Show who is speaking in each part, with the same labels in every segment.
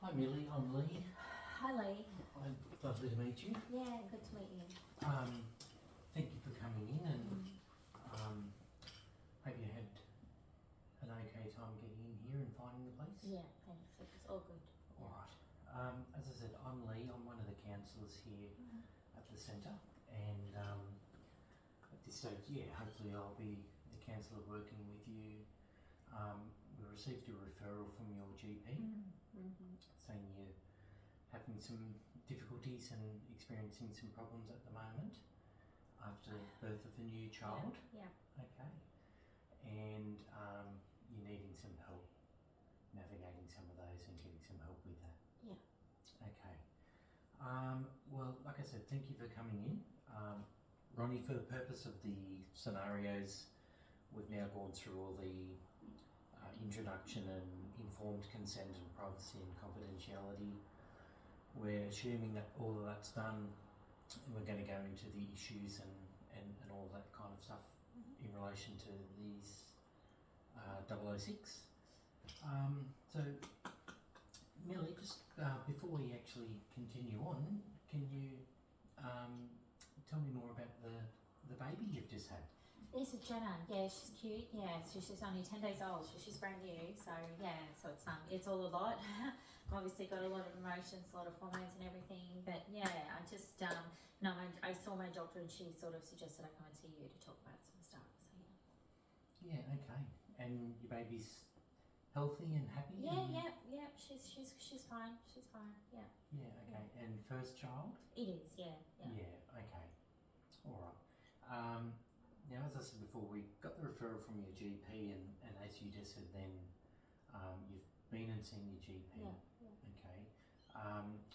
Speaker 1: Hi Millie, I'm Lee.
Speaker 2: Hi Lee.
Speaker 1: Lovely to meet you.
Speaker 2: Yeah, good to meet you.
Speaker 1: Thank you for coming in and hope you had an okay time getting in here and finding the place.
Speaker 2: Yeah, thanks. It was all good.
Speaker 1: Alright. As I said, I'm Lee. I'm one of the counsellors here at the centre, and at this stage, hopefully I'll be the counsellor working with you. We received a referral from your GP saying you're having some difficulties and experiencing some problems at the moment after birth of a new child.
Speaker 2: Yeah.
Speaker 1: Okay. And you're needing some help navigating some of those and getting some help with that.
Speaker 2: Yeah.
Speaker 1: Okay. Well, like I said, thank you for coming in. Ronnie, for the purpose of the scenarios, we've now gone through all the introduction and informed consent and privacy and confidentiality. We're assuming that all of that's done, and we're going to go into the issues and all that kind of stuff in relation to these 006. So, Millie, just before we actually continue on, can you tell me more about the baby you've just had?
Speaker 2: It's a Jenna. Yeah, she's cute. Yeah, so she's only 10 days old, so she's brand new. So yeah, so it's all a lot. I've obviously got a lot of emotions, a lot of hormones and everything. But yeah, I just I saw my doctor and she sort of suggested I come and see you to talk about some stuff. So yeah.
Speaker 1: Yeah. Okay. And your baby's healthy and happy?
Speaker 2: Yeah. She's fine. She's fine. Yeah.
Speaker 1: Yeah. Okay. And first child?
Speaker 2: It is. Yeah.
Speaker 1: Yeah. Okay. All right. Now, as I said before, we got the referral from your GP, and as you just said then, you've been and seen your GP.
Speaker 2: Yeah.
Speaker 1: Okay.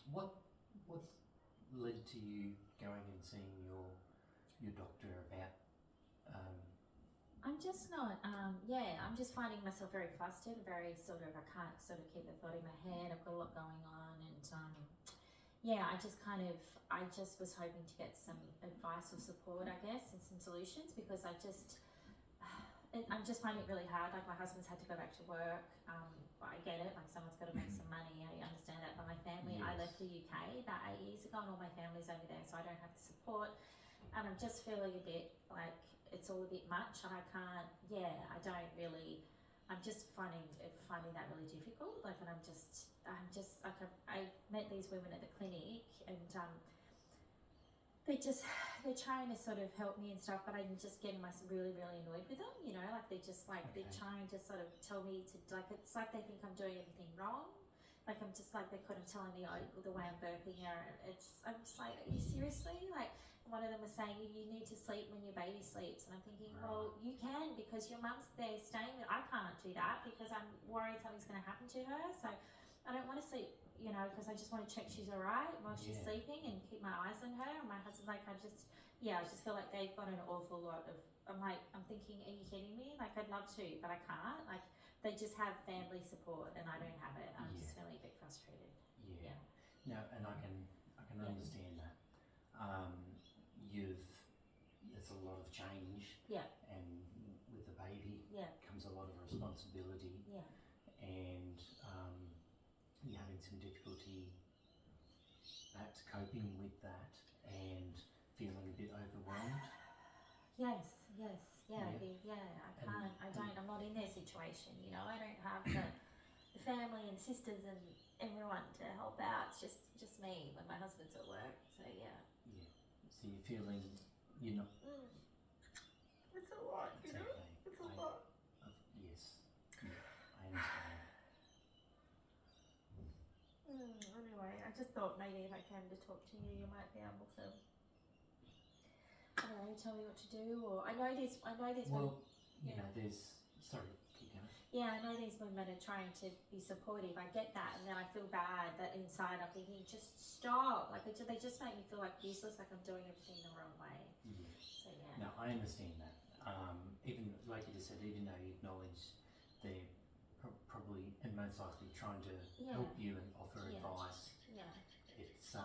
Speaker 1: What led to you going and seeing your doctor about?
Speaker 2: I'm just not. I'm just finding myself very flustered. Very sort of. I can't sort of keep the thought in my head. I've got a lot going on, and I just was hoping to get some advice or support, I guess, and some solutions, because I'm just finding it really hard. Like, my husband's had to go back to work. I get it. Like, someone's got to make some money. I understand that. But my family, I left the UK about 8 years ago, and all my family's over there, so I don't have the support. And I'm just feeling a bit like it's all a bit much, and I can't. Yeah, I don't really. I'm just finding that really difficult. Like, and I'm just like, I met these women at the clinic, and they're trying to sort of help me and stuff, but I'm just getting myself really, really annoyed with them. You know, like they're trying to sort of tell me to, like, it's like they think I'm doing everything wrong. Like, I'm just like, they're kind of telling me the way I'm burping here. I'm just like, are you seriously? Like, one of them was saying, you need to sleep when your baby sleeps. And I'm thinking, well, you can, because your mum's there staying with. I can't do that because I'm worried something's going to happen to her. So I don't want to sleep, you know, because I just want to check she's all right while she's sleeping and keep my eyes on her. And my husband, like, I just feel like they've got an awful lot of, I'm thinking, are you kidding me? Like, I'd love to, but I can't. Like, they just have family support and I don't have it. I'm just feeling a bit frustrated.
Speaker 1: Yeah. No, and I can understand that. There's a lot of change.
Speaker 2: Yeah.
Speaker 1: And with the baby comes a lot of responsibility.
Speaker 2: Yeah.
Speaker 1: And you're having some difficulty perhaps coping with that and feeling a bit overwhelmed.
Speaker 2: Yes. I'm not in their situation, you know. I don't have the family and sisters and everyone to help out. It's just me when my husband's at work. So yeah.
Speaker 1: Yeah. So you're feeling you're not.
Speaker 2: It's a lot,
Speaker 1: It's
Speaker 2: you know.
Speaker 1: okay.
Speaker 2: It's a lot.
Speaker 1: Yes. Yeah, I understand.
Speaker 2: Anyway, I just thought maybe if I came to talk to you, you might be able to, I don't know, tell me what to do. Or I know these.
Speaker 1: Well, you know, there's. Sorry, keep going.
Speaker 2: Yeah, I know these women are trying to be supportive. I get that, and then I feel bad that inside I'm thinking, just stop. Like, they just make me feel like useless, like I'm doing everything the wrong way.
Speaker 1: Yeah.
Speaker 2: So yeah.
Speaker 1: No, I understand that. Even like you just said, even though you acknowledge they're probably and most likely trying to help you and offer advice.
Speaker 2: Yeah.
Speaker 1: It's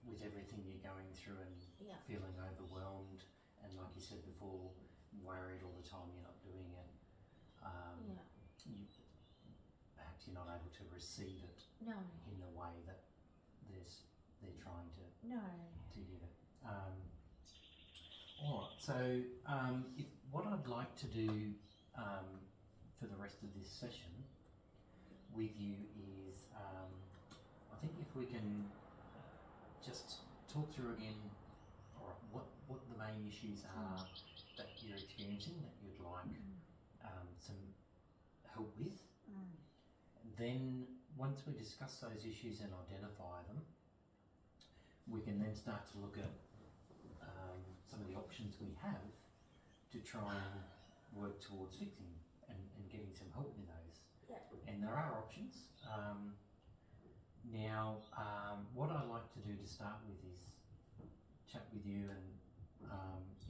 Speaker 1: with everything you're going through and feeling overwhelmed, and like you said before, worried all the time you're not doing it. You perhaps perhaps you're not able to receive it
Speaker 2: No.
Speaker 1: in the way that they're trying to
Speaker 2: No.
Speaker 1: give it. All right. So what I'd like to do for the rest of this session with you is, I think if we can just talk through again, all right, what the main issues are that you're experiencing that you'd like some help with. Then once we discuss those issues and identify them, we can then start to look at some of the options we have to try and work towards fixing and getting some help with those.
Speaker 2: Yeah.
Speaker 1: And there are options. Now, what I like to do to start with is chat with you, and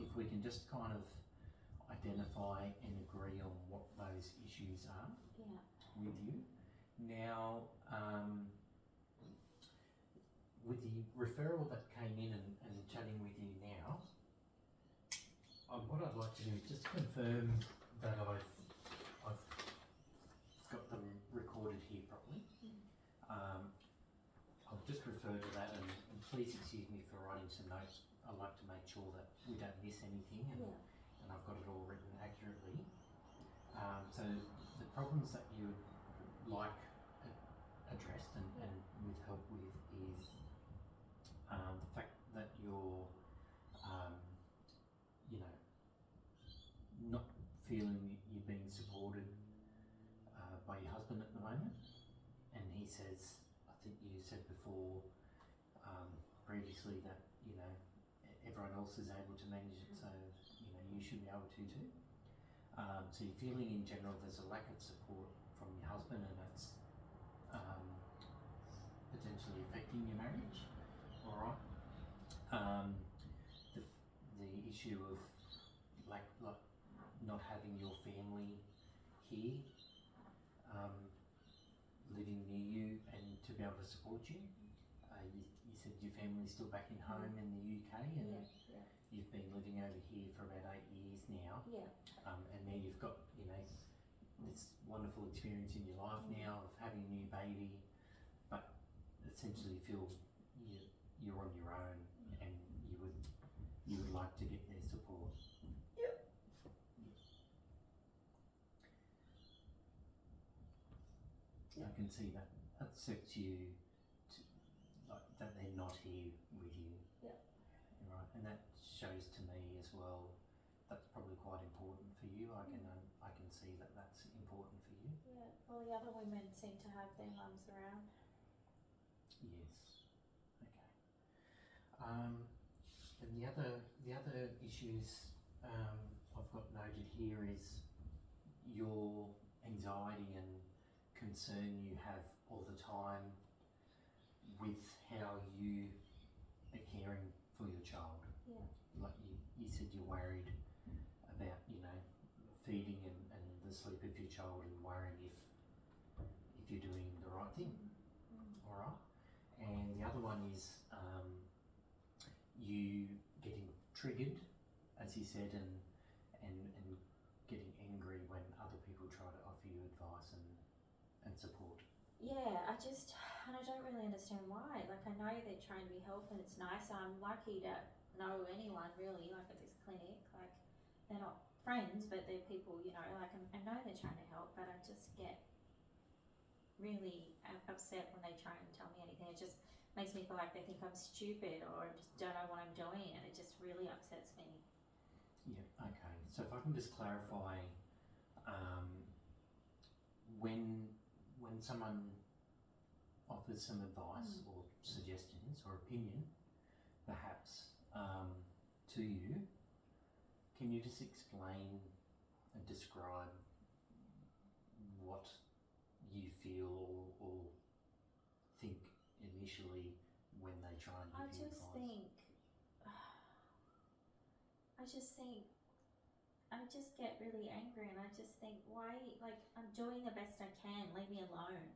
Speaker 1: if we can just kind of identify and agree on what those issues are with you. Now, with the referral that came in and chatting with you now, what I'd like to do is just confirm that I've got them recorded here properly. I'll just refer to that, and please excuse me for writing some notes. I like to make sure that we don't miss anything, and I've got it all written accurately. So the problems that you would like addressed and with help with is the fact that you're, not feeling you're being supported by your husband at the moment, and he says, I think you said before, previously, that everyone else is able to manage it, so you should be able to too. So you're feeling in general there's a lack of support from your husband, and it's potentially affecting your marriage. All right. The issue of like not having your family here, living near you, and to be able to support you. You said your family's still back in home in the UK, and you've been living over here for about 8 years now. And now you've got this wonderful experience in your life now of having a new baby, but essentially feel you're on your own, and you would like to get their support. I can see that upsets you, like that they're not here with you. Right, and that shows to me as well. That's probably quite important for you. I can see that that's important for you.
Speaker 2: Well, the other women seem to have their mums around.
Speaker 1: Yes. Okay. And the other issues I've got noted here is your anxiety and concern you have all the time with how you are caring for your child. Like you said, you're worried about feeding and the sleep of your child, and worrying if you're doing the right thing. All right. And the other one is you getting triggered, as you said, and getting angry when other people try to offer you advice and support.
Speaker 2: I don't really understand why. Like, I know they're trying to be helpful, and it's nice. I'm lucky to know anyone really, like at this clinic. Like, they're not friends, but they're people, like I know they're trying to help, but I just get really upset when they try and tell me anything. It just makes me feel like they think I'm stupid, or just don't know what I'm doing, and it just really upsets me.
Speaker 1: Yeah, okay. So if I can just clarify, when someone offers some advice or suggestions or opinion, perhaps, to you, can you just explain and describe what you feel or think initially when they try and give you advice?
Speaker 2: I just get really angry, and I just think, why, like, I'm doing the best I can, leave me alone,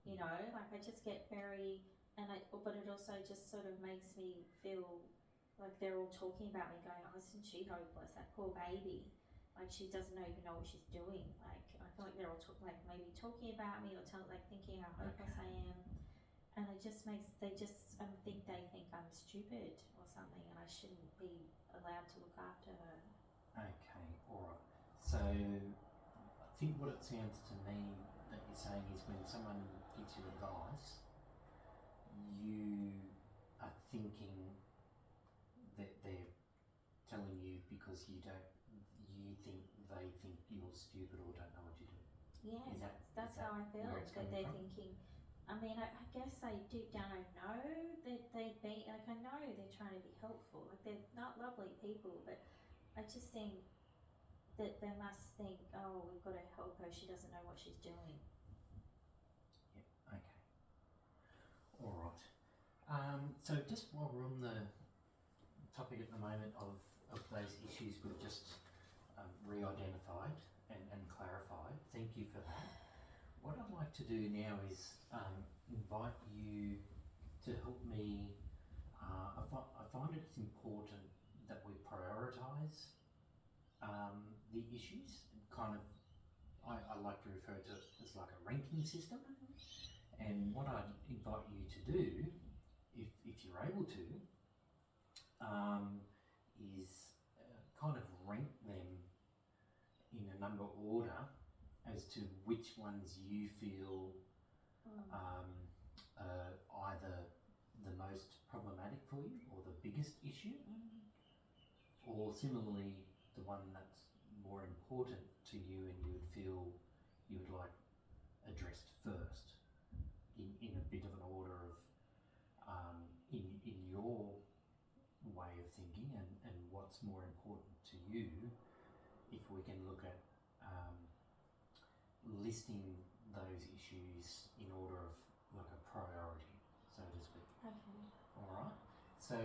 Speaker 2: like I just get very, but it also just sort of makes me feel like they're all talking about me, going, oh, isn't she hopeless, that poor baby, like she doesn't even know what she's doing. Like I feel like they're all like maybe talking about me or like thinking how hopeless I am, and it just makes they just think they think I'm stupid or something, and I shouldn't be allowed to look after her.
Speaker 1: Okay, alright. So I think what it sounds to me that you're saying is when someone gives you advice, you are thinking that they're telling you because you think they think you're stupid or don't know what you're doing.
Speaker 2: Yeah, that's how I feel. That they're thinking. I mean, I guess I deep down I know that they'd be like I know they're trying to be helpful. Like they're not lovely people, but I just think that they must think, oh, we've got to help her. She doesn't know what she's doing.
Speaker 1: Yeah. Okay. All right. So just while we're on the topic at the moment of those issues we've just re-identified and clarified, thank you for that. What I'd like to do now is invite you to help me. I find it's important that we prioritise the issues. Kind of, I like to refer to it as like a ranking system. And what I'd invite you to do, if you're able to, is kind of rank them in a number order as to which ones you feel either the most problematic for you or the biggest issue, or similarly the one that's more important to you and you would feel you would like addressed first in a bit of an order of in your way of thinking and what's more important to you. If we can look at listing those issues in order of like a priority, so to speak.
Speaker 2: Okay.
Speaker 1: All right. So,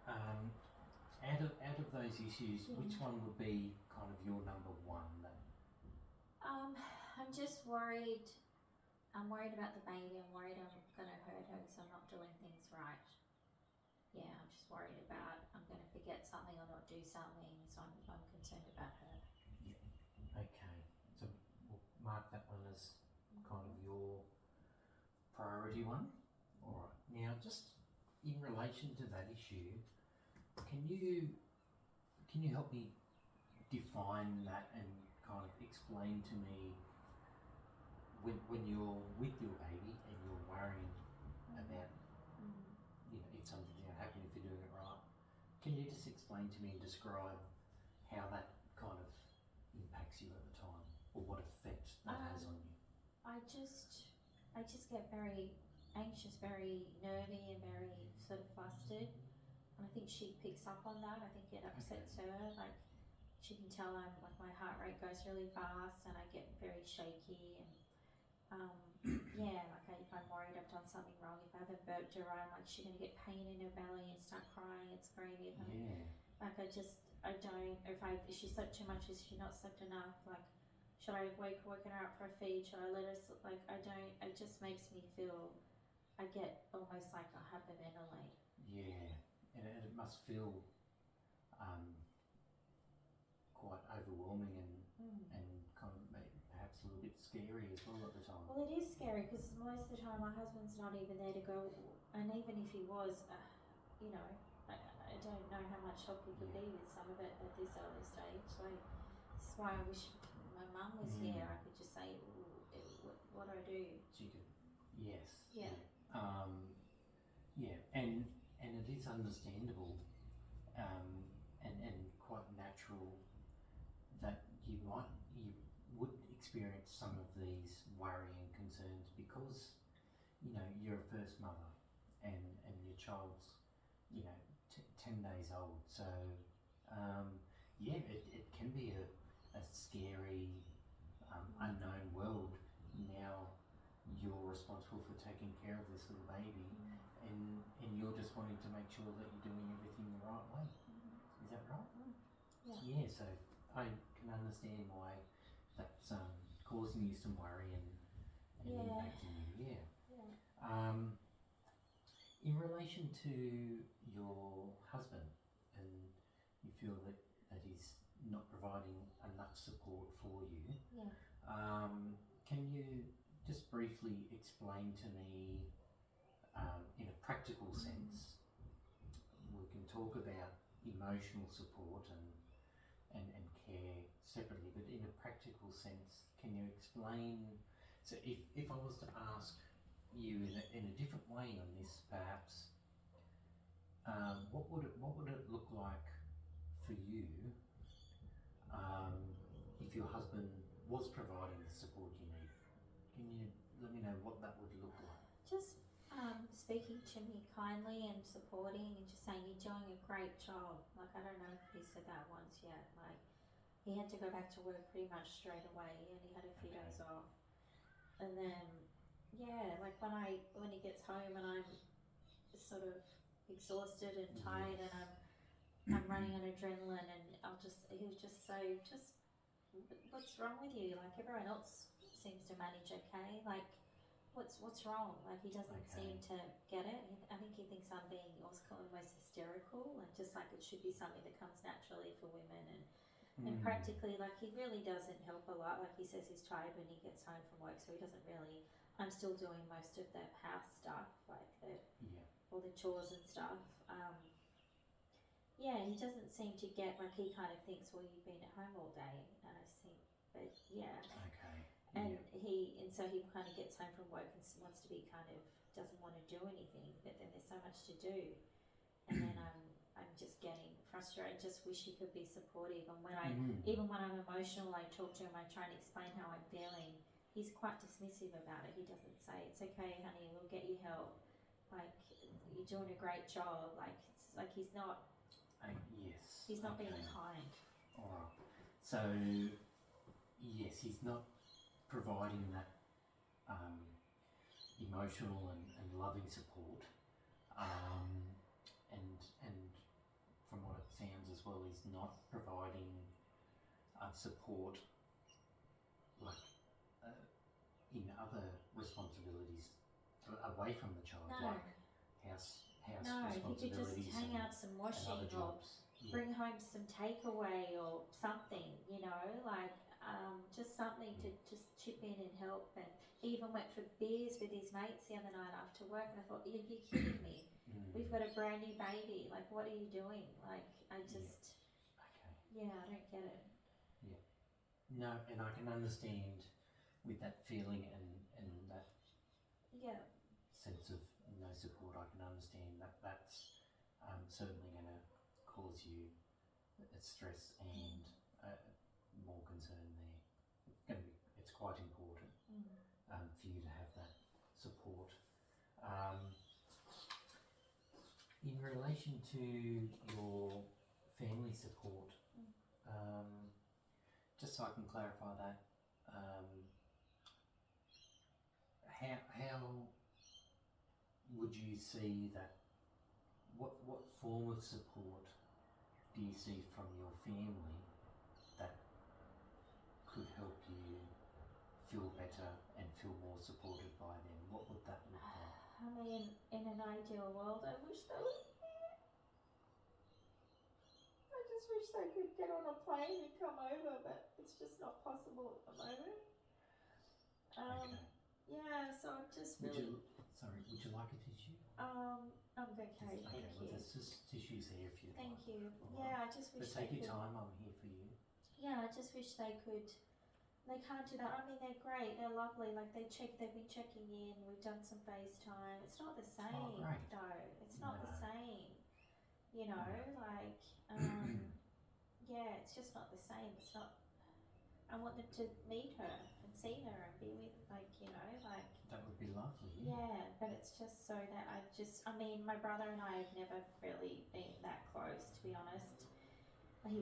Speaker 1: out of those issues, which one would be kind of your number one? Then?
Speaker 2: I'm just worried. I'm worried about the baby. I'm worried I'm going to hurt her because I'm not doing things right. Yeah, I'm just worried about I'm going to forget something or not do something, so I'm concerned about her.
Speaker 1: Yeah. Okay. So we'll mark that one as kind of your priority one. All right. Now, just in relation to that issue, can you help me define that and kind of explain to me when you're with your baby and you're worrying about if something's going to happen if you're doing it right, can you just explain to me and describe how that kind of impacts you at the time or what effect that has on you?
Speaker 2: I just get very anxious, very nervy and very sort of flustered, and I think she picks up on that. I think it upsets her. Like she can tell I'm like my heart rate goes really fast and I get very shaky and yeah, like if I'm worried I've done something wrong, if I haven't burped her, I'm like she's gonna get pain in her belly and start crying and screaming. Like I don't, if she slept too much, is she not slept enough? Like should I have woken her up for a feed? Should I let her like I don't, it just makes me feel, I get almost like I hyperventilate.
Speaker 1: Yeah, and it must feel quite overwhelming and kind of perhaps a little bit scary as well at the time.
Speaker 2: Well, it is scary because most of the time my husband's not even there to go, and even if he was, you know, I don't know how much help he could be with some of it at this early stage. Like, that's why I wish my mum was here. I could just say, what do I do?
Speaker 1: She could, yes.
Speaker 2: Yeah.
Speaker 1: Yeah, and it is understandable and quite natural that you would experience some of these worrying concerns because you're a first mother and your child's 10 days old, so it can be a scary unknown world. Now you're responsible for taking care of this little baby and you're just wanting to make sure that you're doing everything the right way. Is that right? Yeah, so I can understand why that's causing you some worry and impacting you. In relation to your husband, and you feel that he's not providing enough support for you.
Speaker 2: Yeah.
Speaker 1: Can you just briefly explain to me, in a practical sense, we can talk about emotional support and care separately, but in a practical sense, can you explain, so if I was to ask you in a different way on this, perhaps, what would it look like for you, if your husband was providing the support you need? Can you let me know what that would look like?
Speaker 2: Just speaking to me kindly and supporting and just saying you're doing a great job. Like, I don't know if he said that once yet. Like, he had to go back to work pretty much straight away and he had a few days off. And then, yeah, like when he gets home and I'm sort of exhausted and tired and I'm running on adrenaline, and he'll just say, what's wrong with you? Like, everyone else seems to manage okay. Like, what's wrong? Like, he doesn't seem to get it. I think he thinks I'm being almost hysterical, and just like it should be something that comes naturally for women. And practically, like, he really doesn't help a lot. Like, he says he's tired when he gets home from work, so he doesn't really. I'm still doing most of the house stuff, like all the chores and stuff. Yeah, he doesn't seem to get, like, he kind of thinks, well, you've been at home all day, and I think, but yeah.
Speaker 1: Okay.
Speaker 2: And so he kind of gets home from work and wants to be doesn't want to do anything, but then there's so much to do, and then I'm just getting frustrated. I just wish he could be supportive. And when even when I'm emotional, I talk to him, I try and explain how I'm feeling. He's quite dismissive about it. He doesn't say, it's okay, honey, we'll get you help. Like, you're doing a great job. Like, it's like he's not.
Speaker 1: Yes.
Speaker 2: He's not being kind.
Speaker 1: Alright. So, yes, he's not providing that emotional and loving support. And from what it sounds as well, he's not providing support like in other responsibilities away from the child, like house responsibilities.
Speaker 2: He could just hang out some washing or bring home some takeaway or something, like just something to just chip in and help. And he even went for beers with his mates the other night after work, and I thought, you're kidding me. We've got a brand new baby. Like, what are you doing? Like, I just, I don't get it.
Speaker 1: Yeah. No, and I can understand with that feeling and that sense of no support. I can understand that that's certainly going to cause you stress and more concern there. It's quite important for you to have that support. In relation to your family support, just so I can clarify that, how would you see that? What form of support do you see from your family that could help you feel better and feel more supported by them? What would that look like?
Speaker 2: I mean, in an ideal world, I wish they would. I just wish they could get on a plane and come over, but it's just not possible at the moment. Yeah, so I'm just really.
Speaker 1: Would you like a tissue?
Speaker 2: I'm okay, thank you.
Speaker 1: Well, there's just tissues there if you'd
Speaker 2: Thank
Speaker 1: like.
Speaker 2: you.
Speaker 1: Right.
Speaker 2: Yeah, I just wish.
Speaker 1: But take your time. I'm here for you.
Speaker 2: Yeah, I just wish they could. They can't do that. I mean, they're great. They're lovely. Like, they've been checking in. We've done some FaceTime. It's not the same, though. It's not the same. Like, yeah, it's just not the same. It's not. I want them to meet her and see her and be with, like.
Speaker 1: That would be lovely.
Speaker 2: Yeah, but it's just so that I mean, my brother and I have never really been that close, to be honest. He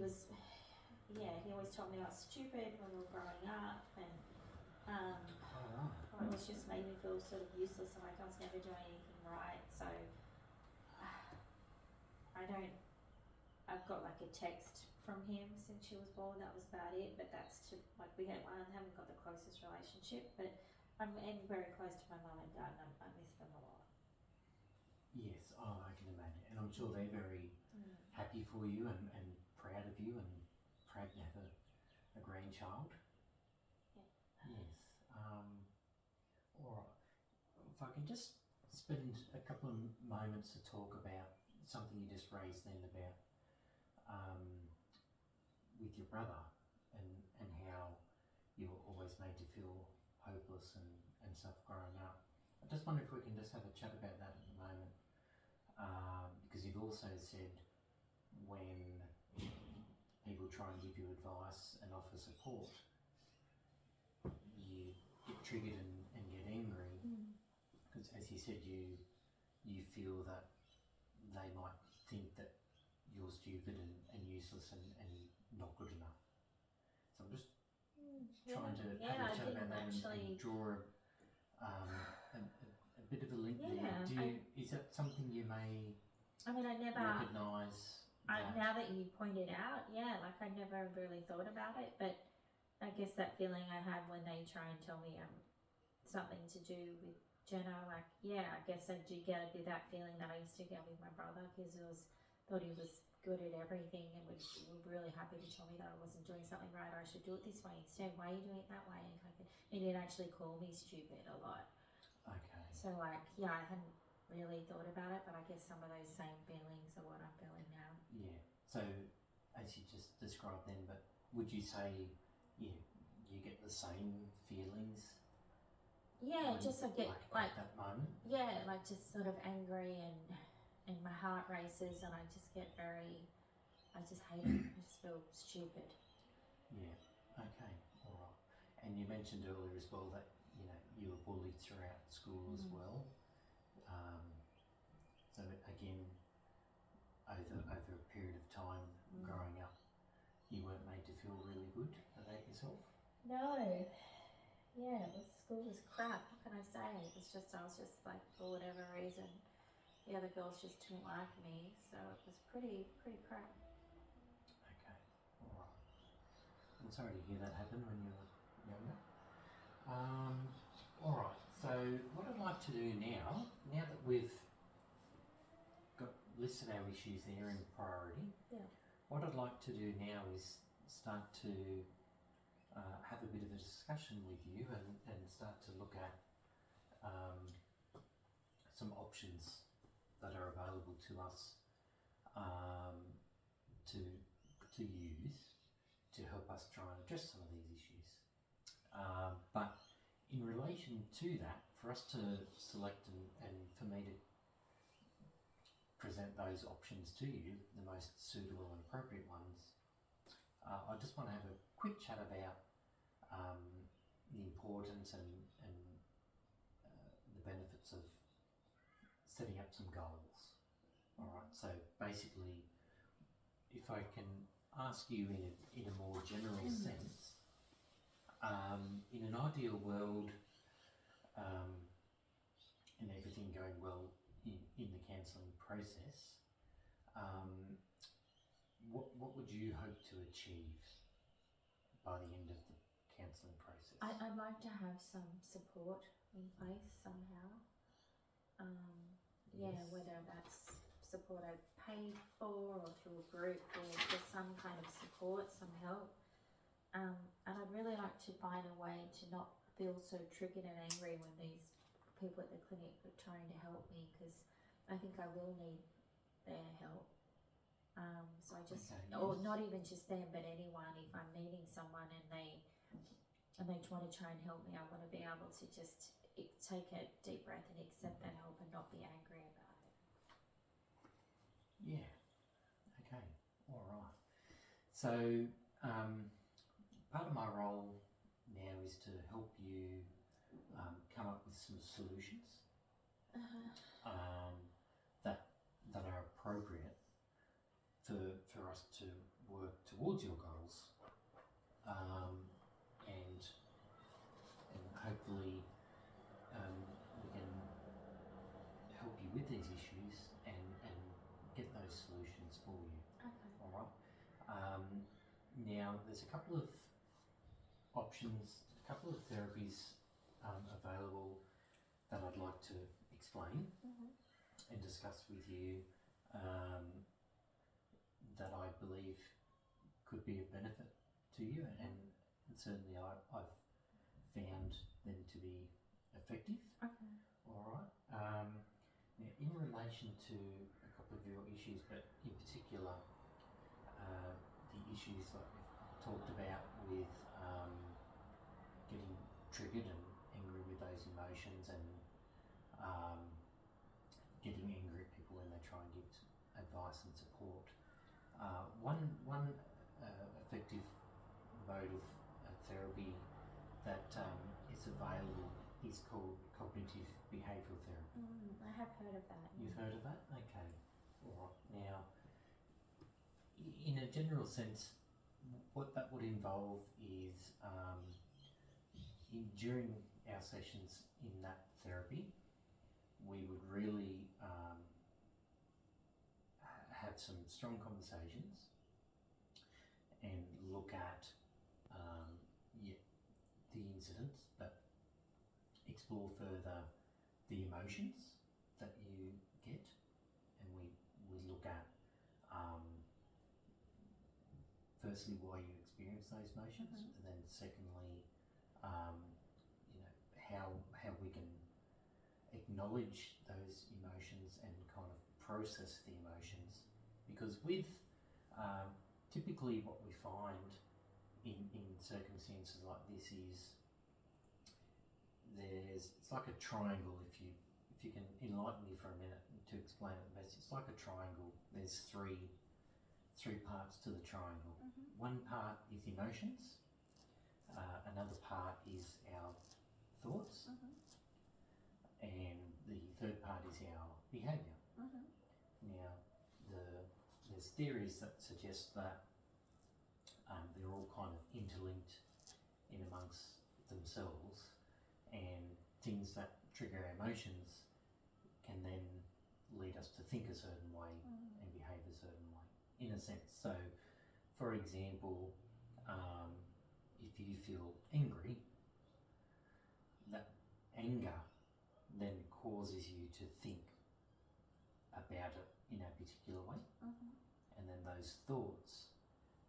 Speaker 2: always told me I was stupid when we were growing up, and it was just made me feel sort of useless and like I was never doing anything right. So I've got like a text from him since she was born. That was about it. But that's I haven't got the closest relationship, but I'm very close to my mum and dad, and I miss them a lot.
Speaker 1: Yes, I can imagine, and I'm sure they're very happy for you and proud of you and proud to have a grandchild.
Speaker 2: Yeah.
Speaker 1: Yes. All right. If I can just spend a couple of moments to talk about something you just raised then about with your brother and how you were always made to feel hopeless and stuff growing up. I just wonder if we can just have a chat about that at the moment, because you've also said when people try and give you advice and offer support, you get triggered and get angry, because as you said, you feel that they might think that you're stupid and useless and not good enough. So I'm just trying to have a chat about that and draw a bit of a link there. Is that something you may
Speaker 2: I never
Speaker 1: recognise?
Speaker 2: Now that you pointed out, like I never really thought about it, but I guess that feeling I have when they try and tell me something to do with Jenna, like I guess I do get a bit that feeling that I used to get with my brother, because thought he was good at everything and was really happy to tell me that I wasn't doing something right, or I should do it this way instead. Why are you doing it that way? And he'd actually call me stupid a lot.
Speaker 1: Okay.
Speaker 2: So like, I hadn't really thought about it, but I guess some of those same feelings are what I'm feeling now.
Speaker 1: Yeah. So as you just described then, but would you say you get the same feelings?
Speaker 2: Yeah, just I get like
Speaker 1: at that moment.
Speaker 2: Yeah, like just sort of angry and my heart races and I just get I just hate it. I just feel stupid.
Speaker 1: Yeah. Okay. All right. And you mentioned earlier as well that you were bullied throughout school as well. So again, over a period of time growing up, you weren't made to feel really good about yourself?
Speaker 2: No. Yeah, school was crap. What can I say? I was just like, for whatever reason, the other girls just didn't like me, so it was pretty crap.
Speaker 1: Okay, all right. I'm sorry to hear that happen when you were younger. All right. So what I'd like to do now that we've got listed our issues there in priority, what I'd like to do now is start to have a bit of a discussion with you and start to look at some options that are available to us to use to help us try and address some of these issues. But in relation to that, for us to select and for me to present those options to you, the most suitable and appropriate ones, I just want to have a quick chat about the importance and the benefits of setting up some goals. All right, so basically, if I can ask you in a more general sense, in an ideal world, and everything going well in the counselling process, what would you hope to achieve by the end of the counselling process?
Speaker 2: I'd like to have some support in place somehow. Whether that's support I've paid for or through a group or just some kind of support, some help. And I'd really like to find a way to not feel so triggered and angry when these people at the clinic are trying to help me, because I think I will need their help. So I just, or not even just them, but anyone, if I'm meeting someone and they want to try and help me, I want to be able to just take a deep breath and accept that help and not be angry about it.
Speaker 1: Yeah. Okay. All right. So part of my role now is to help you come up with some solutions that are appropriate for us to work towards your goals, and hopefully we can help you with these issues and get those solutions for you.
Speaker 2: Okay.
Speaker 1: All right. Now there's a couple of options, a couple of therapies available that I'd like to explain and discuss with you, that I believe could be of benefit to you, and certainly I've found them to be effective.
Speaker 2: Okay.
Speaker 1: All right. Now, in relation to a couple of your issues, but in particular, the issues that we've talked about with getting triggered and angry with those emotions, and getting angry at people when they try and give advice and support. One effective mode of therapy that is available is called cognitive behavioural therapy.
Speaker 2: I have heard of that.
Speaker 1: You've heard of that? Okay. All right. Now, in a general sense, what that would involve is during our sessions in that therapy, we would really have some strong conversations and look at the incidents, but explore further the emotions that you get, and we look at firstly why you experience those emotions, and then secondly, how we can acknowledge those emotions and kind of process the emotions, because with typically what we find in circumstances like this is it's like a triangle. If you can enlighten me for a minute to explain it best, it's like a triangle. There's three parts to the triangle. One part is emotions, another part is our thoughts, and the third part is our behaviour. Now, there's theories that suggest that they're all kind of interlinked in amongst themselves, and things that trigger our emotions can then lead us to think a certain way and behave a certain way, in a sense. So, for example, if you feel angry, that anger then causes you to think about it in a particular way, and then those thoughts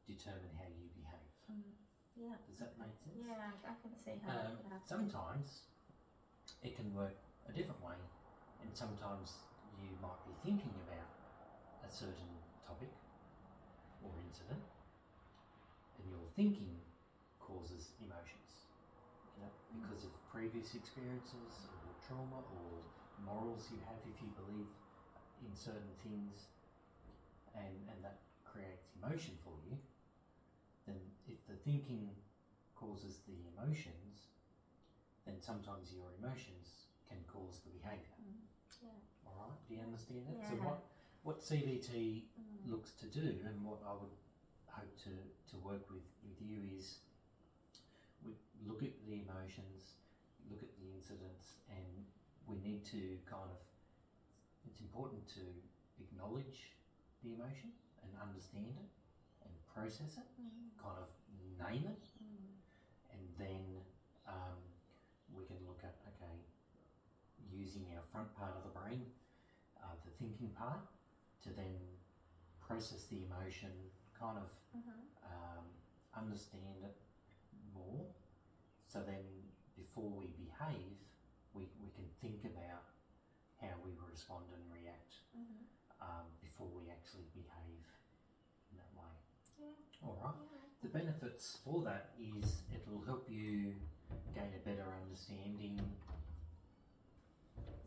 Speaker 1: determine how you behave.
Speaker 2: Yeah.
Speaker 1: Does that make sense?
Speaker 2: Yeah, I can see how that could happen.
Speaker 1: Sometimes it can work a different way, and sometimes you might be thinking about a certain topic or incident, and your thinking causes emotions, because of previous experiences or trauma or morals you have if you believe in certain things, and that creates emotion for you. Then if the thinking causes the emotions, then sometimes your emotions can cause the behaviour. All right, do you understand that?
Speaker 2: Yeah.
Speaker 1: So what CBT looks to do, and what I would hope to work with you, is we look at the emotions, look at the incidents, and we need to it's important to acknowledge the emotion and understand it and process it, kind of name it, and then we can look at, using our front part of the brain, the thinking part, to then process the emotion, understand it more, so then before we behave, we can think about how we respond and react before we actually behave in that way. All right. The benefits for that is it'll help you gain a better understanding.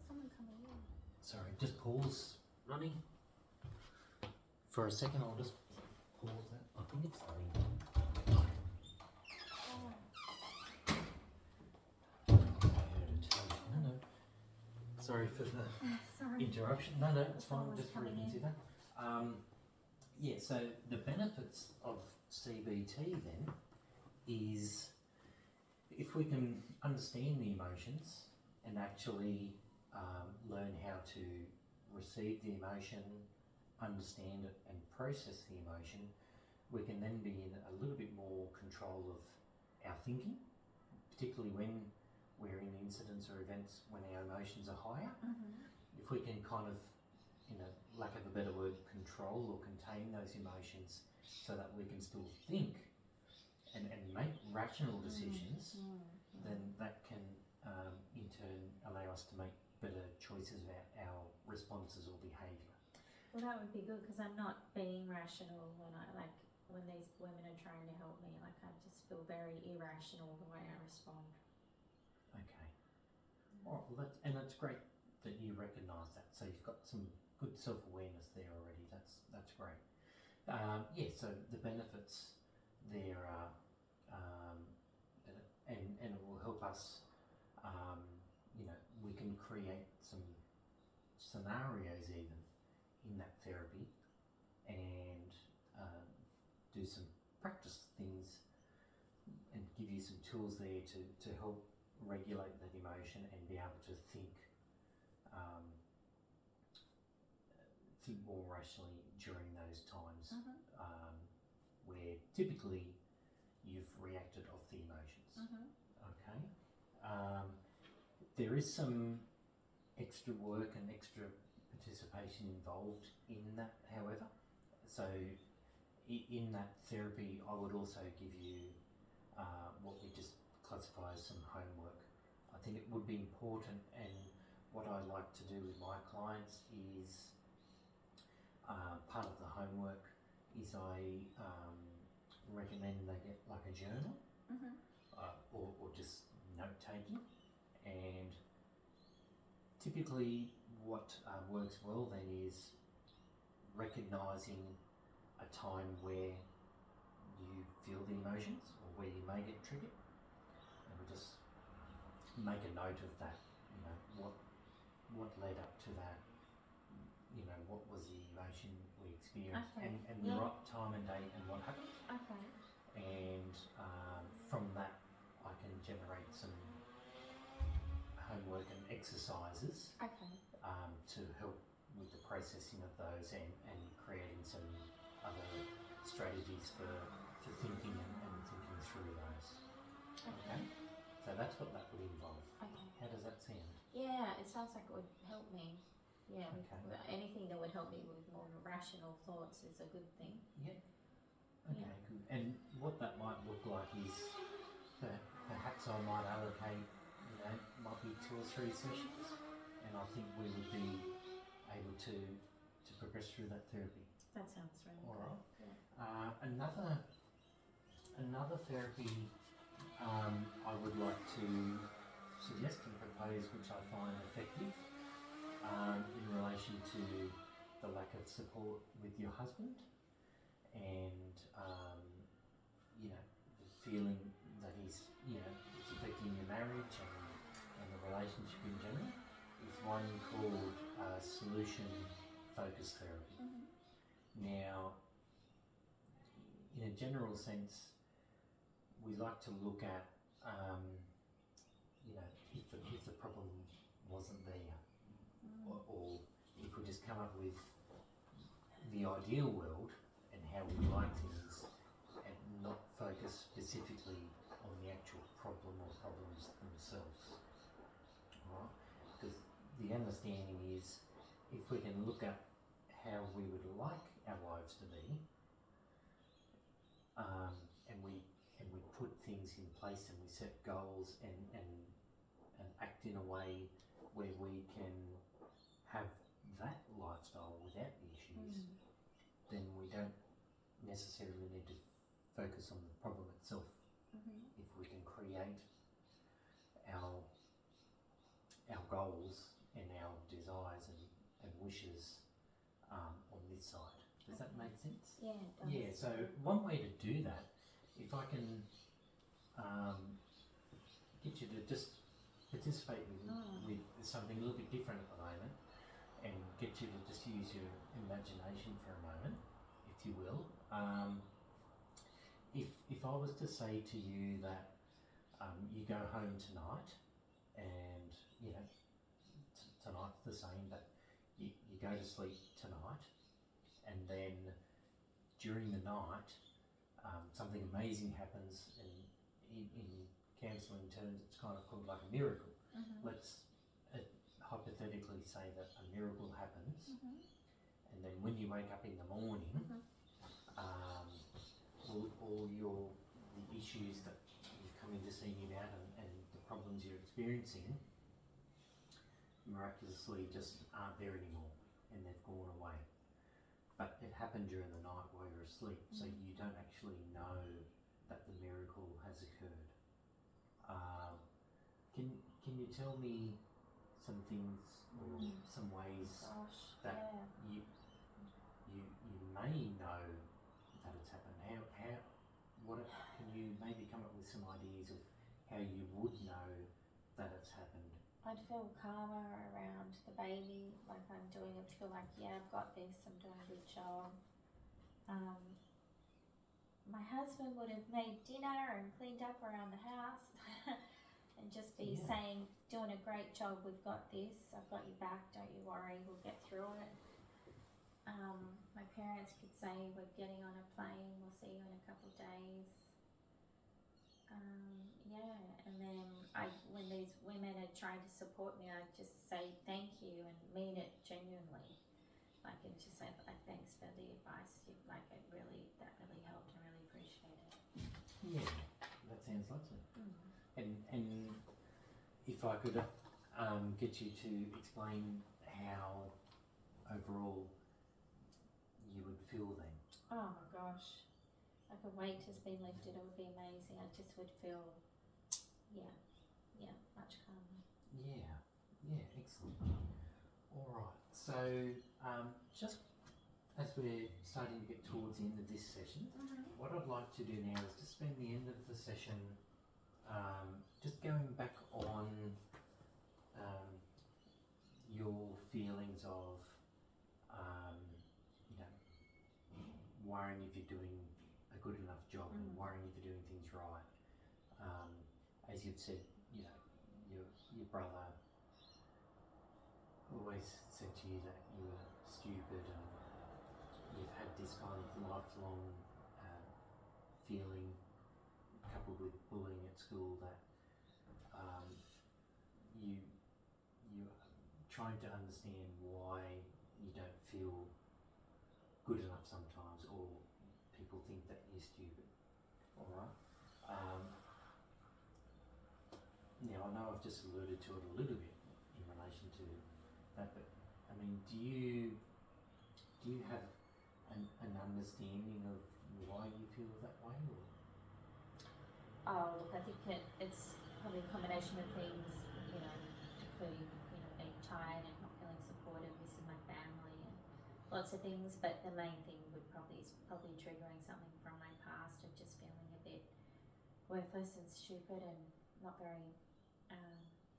Speaker 2: Someone coming in.
Speaker 1: Sorry, just pause, Ronnie. For a second, I'll just pause that. I think it's starting. No. Sorry for the interruption. No, it's fine. Just reconsider. So the benefits of CBT then is, if we can understand the emotions and actually learn how to receive the emotion, understand it and process the emotion, we can then be in a little bit more control of our thinking, particularly when we're in incidents or events when our emotions are higher. If we can kind of in a lack of a better word, control or contain those emotions so that we can still think and make rational decisions, then that can in turn allow us to make better choices about our responses or behaviour.
Speaker 2: Well, that would be good because I'm not being rational when these women are trying to help me. Like I just feel very irrational the way I respond.
Speaker 1: Okay. All right. Well, that's great that you recognise that. So you've got some good self-awareness there already. That's great. Yeah. So the benefits there are, and it will help us. We can create some scenarios even in that therapy and do some practice things and give you some tools there to help regulate that emotion and be able to think more rationally during those times where typically you've reacted off the emotions. Okay. There is some extra work and extra participation involved in that, however. So in that therapy, I would also give you what we just classify as some homework. I think it would be important, and what I like to do with my clients is part of the homework is I recommend they get like a journal or just note taking, and typically what works well then is recognising a time where you feel the emotions or where you may get triggered, and we just make a note of that. What led up to that, what was the emotion we experienced, and the right time and date and what happened.
Speaker 2: Okay.
Speaker 1: And from that I can generate some homework and exercises to help with the processing of those and creating some other strategies for thinking and thinking through those. Okay? So that's what that would involve.
Speaker 2: Okay.
Speaker 1: How does that sound?
Speaker 2: Yeah, it sounds like it would help me. Yeah,
Speaker 1: Okay.
Speaker 2: anything that would help me with more rational thoughts is a good thing.
Speaker 1: Yeah. Okay, good. And what that might look like is perhaps I might allocate, might be 2 or 3 sessions, and I think we would be able to progress through that therapy.
Speaker 2: That sounds really
Speaker 1: All
Speaker 2: good.
Speaker 1: right.
Speaker 2: Yeah.
Speaker 1: Another therapy I would like to suggest and propose, which I find effective in relation to the lack of support with your husband and the feeling that it's affecting your marriage and the relationship in general, is one called solution focused therapy. Now, in a general sense, we like to look at if the problem wasn't there, or if we just come up with the ideal world and how we like things, and not focus specifically on the actual problem or problems themselves. Right? Because the understanding is, if we can look at how we would like our lives to be, and we put things in place and we set goals and act in a way where we can have that lifestyle without the issues, then we don't necessarily need to focus on the problem itself. If we can create our goals and our desires and wishes on this side. Does that make sense?
Speaker 2: Yeah, it does.
Speaker 1: Yeah, so one way to do that, if I can get you to just participate with something a little bit different at the moment, and get you to just use your imagination for a moment, if you will. If I was to say to you that you go home tonight, and tonight's the same, but you go to sleep tonight, and then during the night something amazing happens, and in counselling terms it's kind of called like a miracle. Let's hypothetically say that a miracle happens, and then when you wake up in the morning, um, all the issues that you've come in to see me about and the problems you're experiencing miraculously just aren't there anymore, and they've gone away. But it happened during the night while you're asleep, so you don't actually know that the miracle has occurred. Can you tell me some things or some ways that you may know that it's happened? Can you maybe come up with some ideas of how you would know that it's happened?
Speaker 2: I'd feel calmer around the baby, like I'm doing it, feel like, yeah, I've got this, I'm doing a good job. My husband would have made dinner and cleaned up around the house and just be saying, doing a great job, we've got this, I've got your back, don't you worry, we'll get through it. My parents could say, we're getting on a plane, we'll see you in a couple of days. And then when these women had tried to support me, I'd just say thank you and mean it genuinely. Like, and just say, like, thanks for the advice. That really helped. I really appreciate it.
Speaker 1: Yeah, that sounds lovely. And if I could get you to explain how overall you would feel then.
Speaker 2: Oh my gosh. Like a weight has been lifted, it would be amazing. I just would feel, much calmer.
Speaker 1: Yeah, excellent. All right, so just as we're starting to get towards the end of this session, what I'd like to do now is to spend the end of the session just going back on your feelings of, worrying if you're doing a good enough job and worrying if you're doing things right. As you've said, your brother always said to you that you were stupid, and you've had this kind of lifelong feeling coupled with bullying at school that you're trying to understand why you don't feel good enough sometimes, or people think that you're stupid. All right. Now I know I've just alluded to it a little bit in relation to that, but I mean, do you have an understanding of why you feel that way, or?
Speaker 2: Oh, look, I think it's probably a combination of things, including, being tired and not feeling supported, missing my family and lots of things, but the main thing is probably triggering something from my past of just feeling a bit worthless and stupid and not very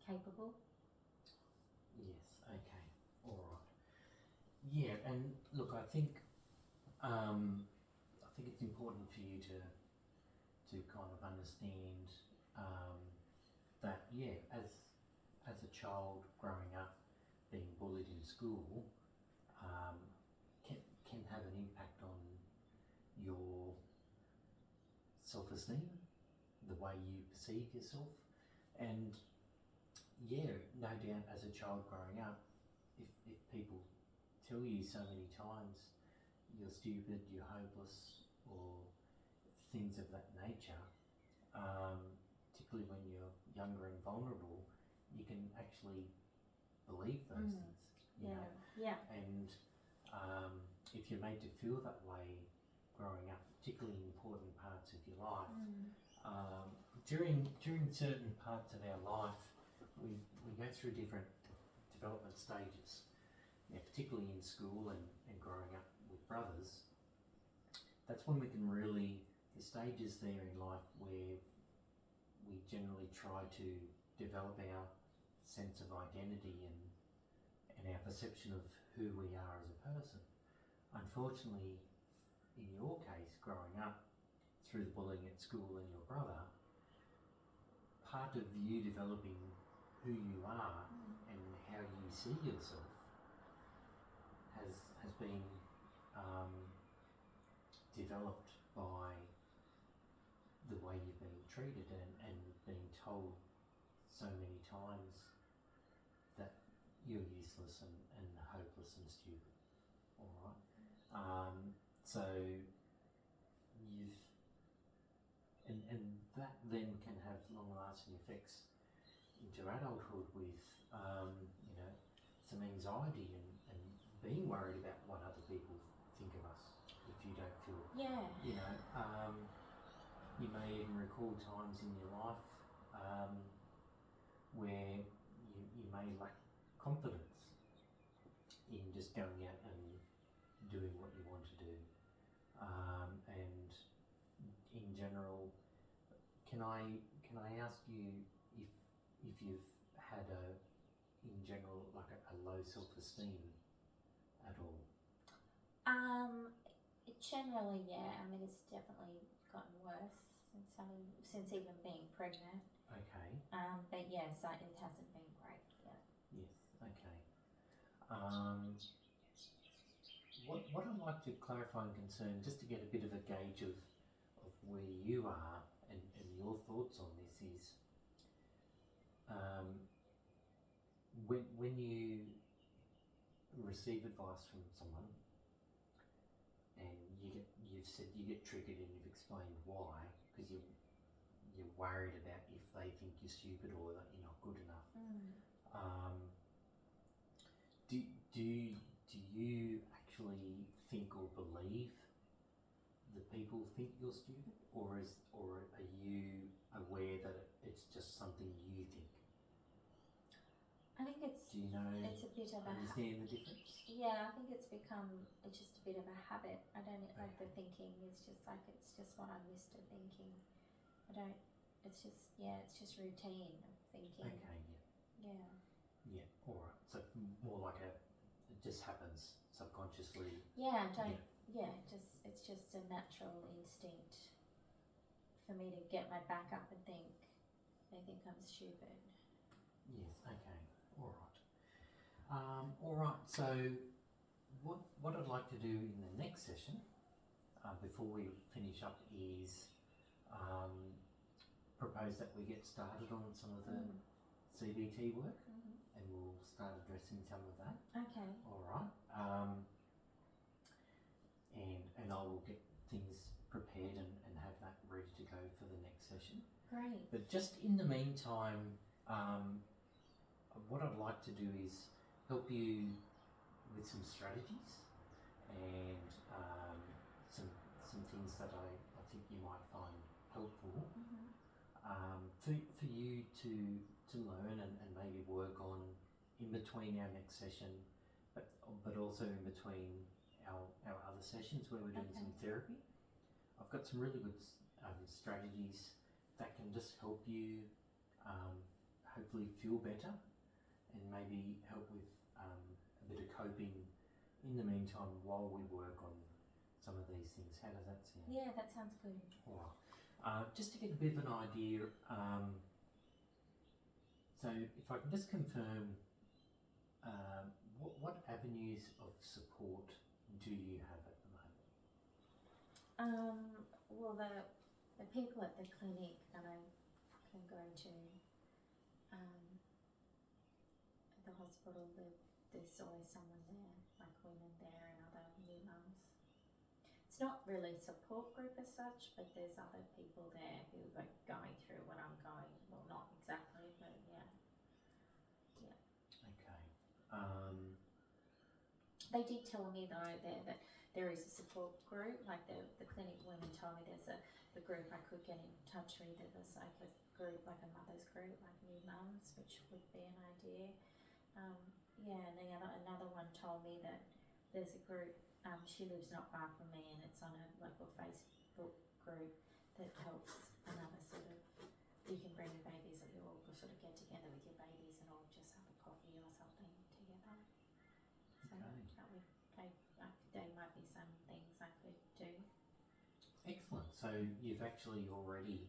Speaker 2: capable.
Speaker 1: Yes, okay, all right. Yeah, and look, I think it's important for you to kind of understand that as a child growing up, being bullied in school can have an impact on your self-esteem, the way you perceive yourself, and no doubt as a child growing up, if people tell you so many times you're stupid, you're hopeless, or things of that nature, particularly when you're younger and vulnerable, you can actually believe those things. You know? And if you're made to feel that way growing up, particularly in important parts of your life, during certain parts of our life, we go through different development stages. Particularly in school and growing up with brothers, that's when we can really, the stages there in life where we generally try to develop our sense of identity and our perception of who we are as a person. Unfortunately, in your case, growing up through the bullying at school and your brother, part of you developing who you are and how you see yourself has been developed by the way you've been treated and being told so many times that you're useless and hopeless and stupid. All right. So you've and that then can have long-lasting effects into adulthood with you know, some anxiety and being worried about what other people think of us if you don't feel,
Speaker 2: Yeah.
Speaker 1: you know, you may even recall times in your life where you may lack confidence in just going out and doing what you want to do. And in general, can I ask you if you've had in general like a low self-esteem at all?
Speaker 2: Generally, yeah. I mean, it's definitely gotten worse since even being pregnant.
Speaker 1: Okay.
Speaker 2: But yes, it hasn't been great. Yeah.
Speaker 1: Yes. Okay. What I'd like to clarify and concern, just to get a bit of a gauge of where you are and your thoughts on this is, when you receive advice from someone and you've said you get triggered and you've explained why, because you're worried about if they think you're stupid or that you're not good enough. Do you actually think or believe that people think you're stupid, or are you aware that it's just something you think?
Speaker 2: I think it's.
Speaker 1: Do you know?
Speaker 2: It's a bit of
Speaker 1: understand the difference?
Speaker 2: Yeah, I think it's just a bit of a habit. I don't like the thinking. It's just what I'm used to thinking. It's just routine of thinking.
Speaker 1: Okay. Yeah.
Speaker 2: Yeah.
Speaker 1: Yeah. All right. So more like it just happens subconsciously.
Speaker 2: Yeah. It's just a natural instinct for me to get my back up and think they think I'm stupid.
Speaker 1: Yes. Okay. All right. All right. So what I'd like to do in the next session, before we finish up, is propose that we get started on some of the CBT work, and we'll start addressing some of that.
Speaker 2: Okay.
Speaker 1: All right. And I will get things prepared and have that ready to go for the next session.
Speaker 2: Great.
Speaker 1: But just in the meantime, what I'd like to do is help you with some strategies and some things that I think you might find helpful for you to learn and maybe work on in between our next session, but also in between our other sessions where we're doing some therapy. I've got some really good strategies that can just help you hopefully feel better and maybe help with a bit of coping in the meantime while we work on some of these things. How does that sound?
Speaker 2: Yeah, that sounds good.
Speaker 1: All right. Just to get a bit of an idea, so if I can just confirm, what avenues of support do you have at the moment?
Speaker 2: Well, the people at the clinic that I can go to, at the hospital, there's always someone there, like women there and other new mums. It's not really a support group as such, but there's other people there who are going through what I'm going. Well, not exactly, but yeah.
Speaker 1: Okay.
Speaker 2: They did tell me though that there is a support group, like the clinic women told me there's a group I could get in touch with. It was like a group, like a mother's group, like new mums, which would be an idea. And another one told me that there's a group, she lives not far from me, and it's on a local Facebook group that helps another sort of, you can bring your babies, and you all sort of get together with your babies and all just have a coffee or something together. So there might be some things I could do.
Speaker 1: Excellent. So you've actually already,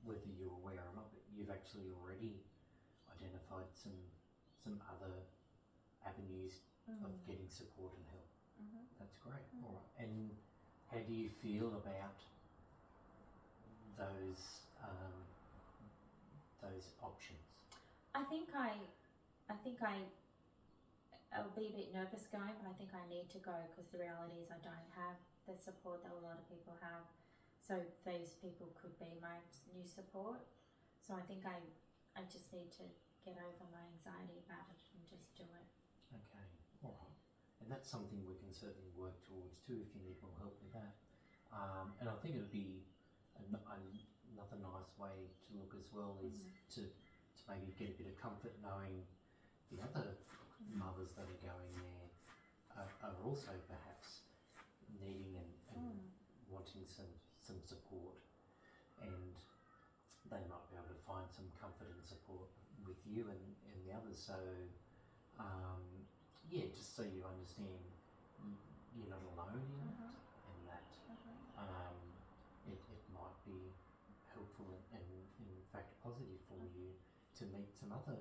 Speaker 1: whether you're aware or not, but you've actually already identified some other avenues of getting support and help. That's great. All right. And how do you feel about those options?
Speaker 2: I think I I'll be a bit nervous going, but I think I need to go because the reality is I don't have the support that a lot of people have. So those people could be my new support. So I think I just need to get over my anxiety about it and just do it.
Speaker 1: Okay, all right. And that's something we can certainly work towards too if you need more help with that. And I think it would be another nice way to look as well is to maybe get a bit of comfort knowing the other mothers that are going there are also perhaps needing and wanting some support, and they might be able to find some comfort and support with you and the others. So yeah, just so you understand you're not alone in it, and that it might be helpful and in fact positive for you to meet some other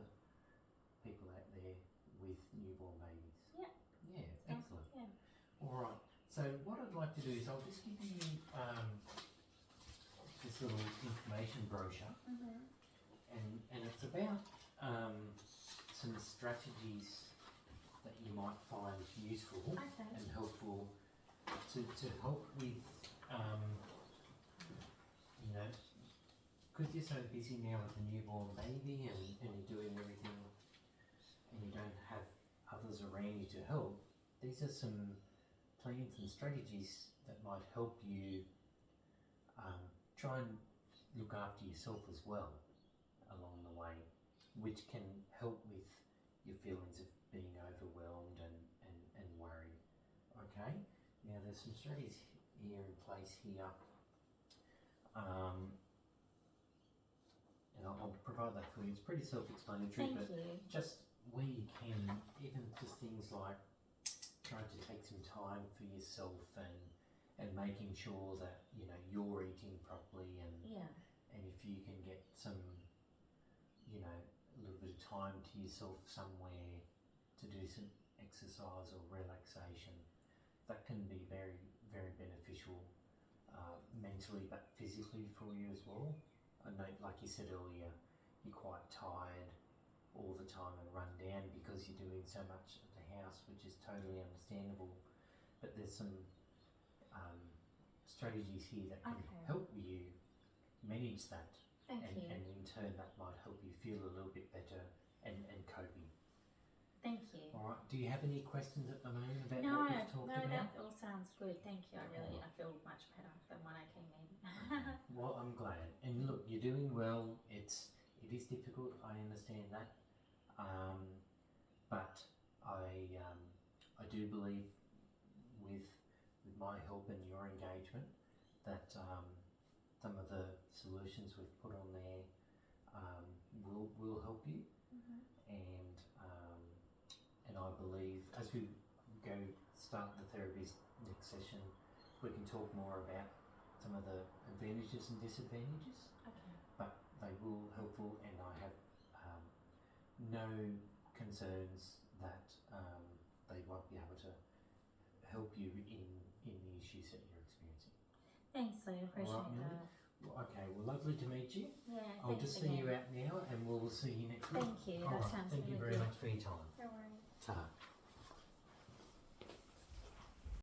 Speaker 1: people out there with newborn babies.
Speaker 2: Yeah.
Speaker 1: Yeah, excellent.
Speaker 2: Yeah.
Speaker 1: All right. So what I'd like to do is I'll just give you this little information brochure, and it's about some strategies that you might find useful and helpful to help with, you know, because you're so busy now with a newborn baby and you're doing everything and you don't have others around you to help, these are some plans and strategies that might help you try and look after yourself as well along the way, which can help with your feelings of being overwhelmed and worried. Okay, now there's some strategies here in place here, and I'll provide that for you. It's pretty self-explanatory, but just where you can, even just things like trying to take some time for yourself and making sure that you know you're eating properly, and if you can get some, you know, a little bit of time to yourself somewhere to do some exercise or relaxation, that can be very, very beneficial mentally but physically for you as well. I know, like you said earlier, you're quite tired all the time and run down because you're doing so much at the house, which is totally understandable. But there's some strategies here that can help you manage that, and in turn that might help you feel a little bit better and coping.
Speaker 2: Thank you.
Speaker 1: All right. Do you have any questions at the moment about what we've talked about?
Speaker 2: No, that all sounds good. Thank you. I feel much better than when I came in.
Speaker 1: Well, I'm glad. And look, you're doing well. It is difficult. I understand that. But I do believe with my help and your engagement that some of the solutions we've put on there will help you. And I believe as we go start the therapy's next session, we can talk more about some of the advantages and disadvantages. But they will helpful, and I have no concerns that they won't be able to help you in the issues that you're experiencing.
Speaker 2: Thanks, Lee. I appreciate that.
Speaker 1: Well, okay, well, lovely to meet you.
Speaker 2: Yeah,
Speaker 1: I'll just see you out now, and we'll see you next week.
Speaker 2: Thank you.
Speaker 1: All
Speaker 2: That
Speaker 1: right.
Speaker 2: sounds
Speaker 1: Thank you
Speaker 2: really
Speaker 1: very
Speaker 2: good.
Speaker 1: much for your time.
Speaker 2: No worries.
Speaker 1: Ta.